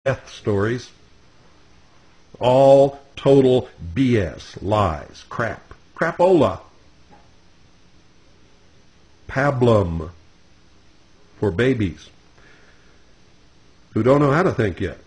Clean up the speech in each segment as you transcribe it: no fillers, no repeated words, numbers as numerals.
death stories. All total BS, lies, crap, crapola, pablum for babies who don't know how to think yet.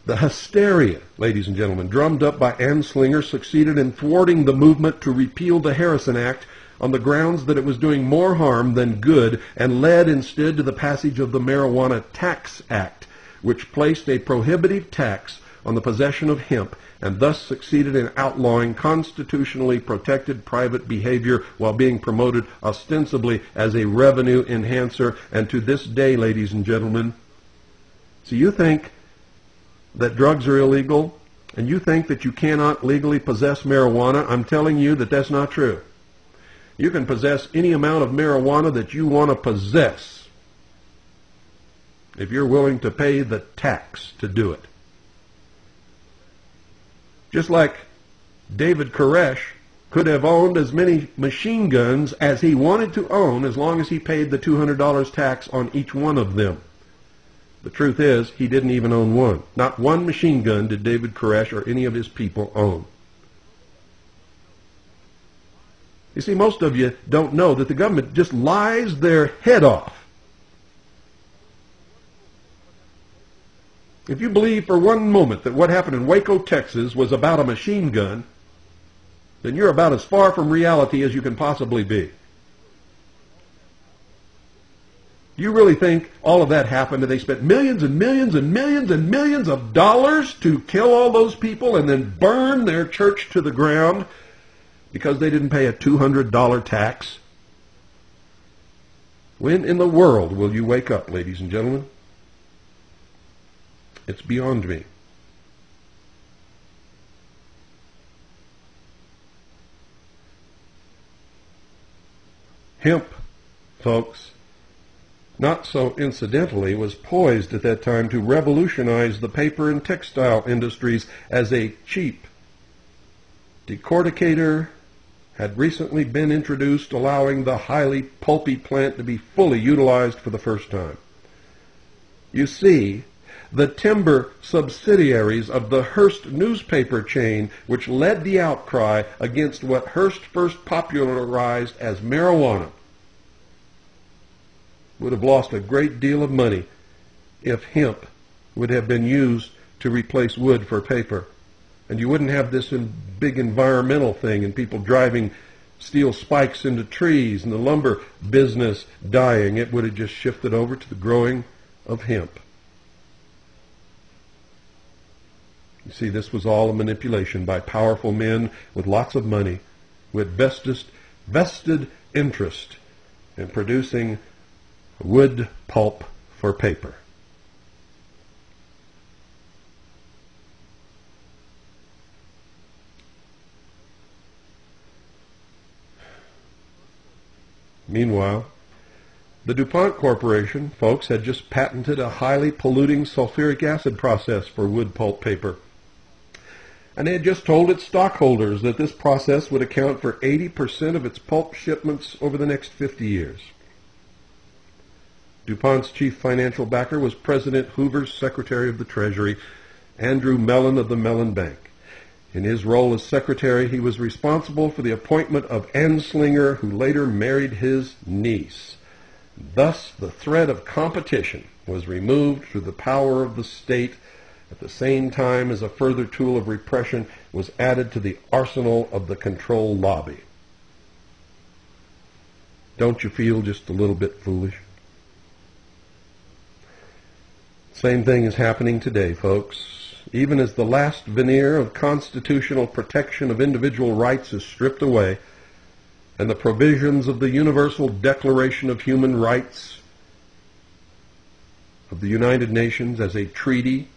The hysteria, ladies and gentlemen, drummed up by Anslinger succeeded in thwarting the movement to repeal the Harrison Act on the grounds that it was doing more harm than good, and led instead to the passage of the Marijuana Tax Act, which placed a prohibitive tax on the possession of hemp, and thus succeeded in outlawing constitutionally protected private behavior while being promoted ostensibly as a revenue enhancer. And to this day, ladies and gentlemen, so you think that drugs are illegal, and you think that you cannot legally possess marijuana? I'm telling you that that's not true. You can possess any amount of marijuana that you want to possess if you're willing to pay the tax to do it. Just like David Koresh could have owned as many machine guns as he wanted to own as long as he paid the $200 tax on each one of them. The truth is, he didn't even own one. Not one machine gun did David Koresh or any of his people own. You see, most of you don't know that the government just lies their head off. If you believe for one moment that what happened in Waco, Texas was about a machine gun, then you're about as far from reality as you can possibly be. You really think all of that happened and they spent millions and millions and millions and millions of dollars to kill all those people and then burn their church to the ground because they didn't pay a $200 tax? When in the world will you wake up, ladies and gentlemen? It's beyond me. Hemp, folks, not so incidentally, was poised at that time to revolutionize the paper and textile industries as a cheap decorticator had recently been introduced, allowing the highly pulpy plant to be fully utilized for the first time. You see, the timber subsidiaries of the Hearst newspaper chain, which led the outcry against what Hearst first popularized as marijuana, would have lost a great deal of money if hemp would have been used to replace wood for paper. And you wouldn't have this big environmental thing and people driving steel spikes into trees and the lumber business dying. It would have just shifted over to the growing of hemp. You see, this was all a manipulation by powerful men with lots of money, who had vested interest in producing wood pulp for paper. Meanwhile, the DuPont Corporation, folks, had just patented a highly polluting sulfuric acid process for wood pulp paper. And they had just told its stockholders that this process would account for 80% of its pulp shipments over the next 50 years. DuPont's chief financial backer was President Hoover's Secretary of the Treasury, Andrew Mellon of the Mellon Bank. In his role as secretary, he was responsible for the appointment of Anslinger, who later married his niece. Thus, the threat of competition was removed through the power of the state, at the same time as a further tool of repression was added to the arsenal of the control lobby. Don't you feel just a little bit foolish? Same thing is happening today, folks. Even as the last veneer of constitutional protection of individual rights is stripped away, and the provisions of the Universal Declaration of Human Rights of the United Nations as a treaty,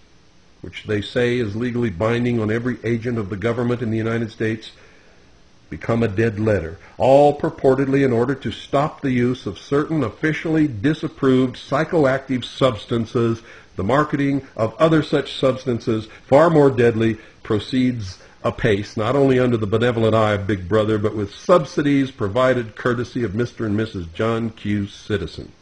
which they say is legally binding on every agent of the government in the United States, become a dead letter, all purportedly in order to stop the use of certain officially disapproved psychoactive substances. The marketing of other such substances, far more deadly, proceeds apace, not only under the benevolent eye of Big Brother, but with subsidies provided courtesy of Mr. and Mrs. John Q. Citizen.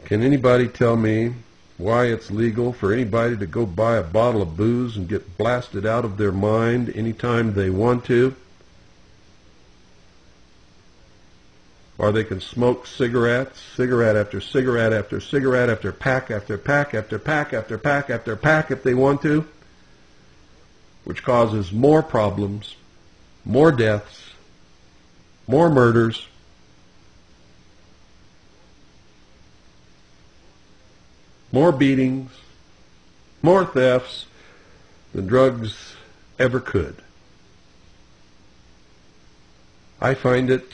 Can anybody tell me why it's legal for anybody to go buy a bottle of booze and get blasted out of their mind anytime they want to? Or they can smoke cigarettes, cigarette after cigarette after cigarette after pack after pack after pack after pack after pack if they want to, which causes more problems, more deaths, more murders, more beatings, more thefts than drugs ever could. I find it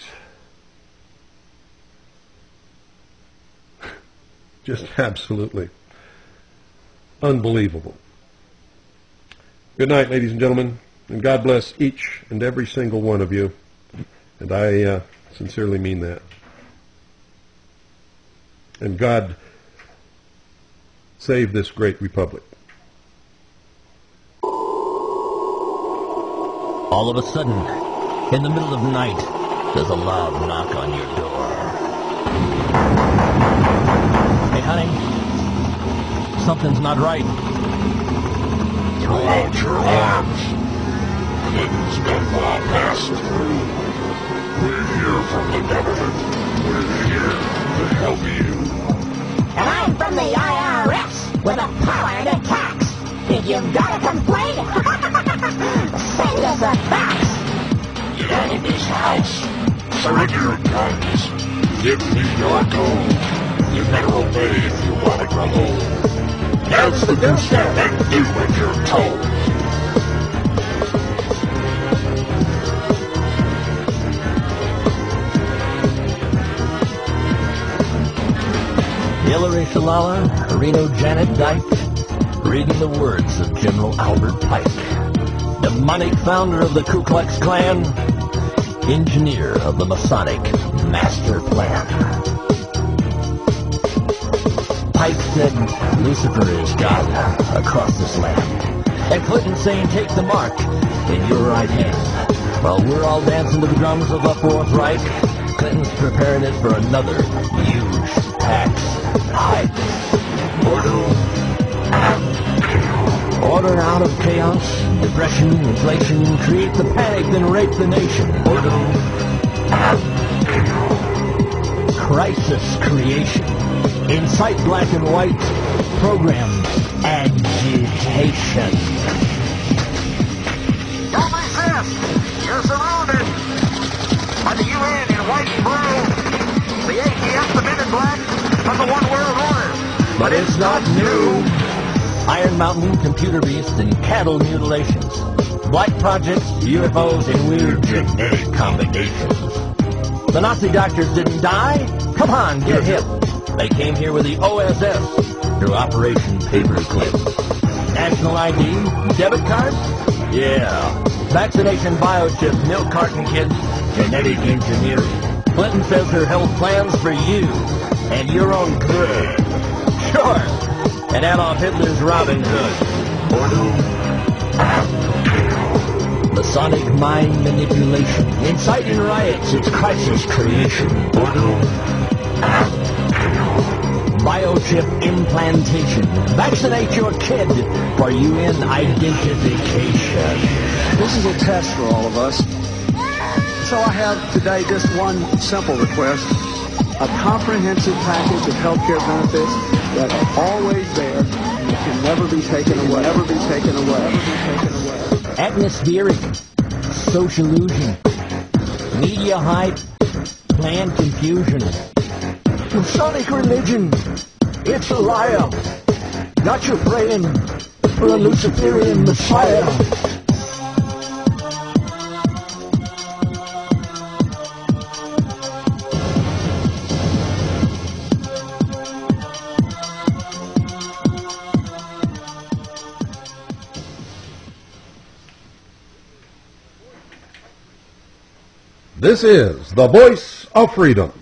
just absolutely unbelievable. Good night, ladies and gentlemen, and God bless each and every single one of you, and I sincerely mean that. And God save this great republic. All of a sudden, in the middle of the night, there's a loud knock on your door. Hey, honey, something's not right. Throw out your arms. Clinton's been well passed through. We're here from the government. We're here to help you. And I'm from the IRS with the power to tax. If you've got a complaint, send us a fax. Get out of this house. Surrender your guns. Give me your gold. You better obey if you want to grow old. That's the good stuff and do what you're told. Hillary Shalala, Reno Janet Dyke, reading the words of General Albert Pike, demonic founder of the Ku Klux Klan, engineer of the Masonic Master Plan. Pike said Lucifer is God across this land, and Clinton saying take the mark in your right hand. While we're all dancing to the drums of the Fourth Reich, Clinton's preparing it for another huge tax hike. Order out of chaos, depression, inflation, create the panic, then rape the nation. Crisis creation, incite black and white, program agitation. Don't resist! You're surrounded by the UN in white and blue, the ATF, the men in black, and the one world order. But it's not new. Iron Mountain, computer beasts, and cattle mutilations. Black projects, UFOs, and weird genetic combinations. The Nazi doctors didn't die? Come on, get hip. They came here with the OSS through Operation Paperclip. National ID, debit card? Yeah. Vaccination biochip, milk carton kids, genetic engineering. Clinton says her health plans for you and your own good. Sure. And Adolf Hitler's Robin Hood. Masonic mind manipulation. Inciting riots, it's crisis creation. Biochip implantation. Vaccinate your kid for UN identification. This is a test for all of us. So I have today just one simple request. A comprehensive package of health care benefits that are always there and can never be taken away. Never be taken away. Never be taken away. Atmospheric, sociallusion, media hype, planned confusion. Masonic religion, it's a liar. Got you praying for a Luciferian Messiah. This is the Voice of Freedom.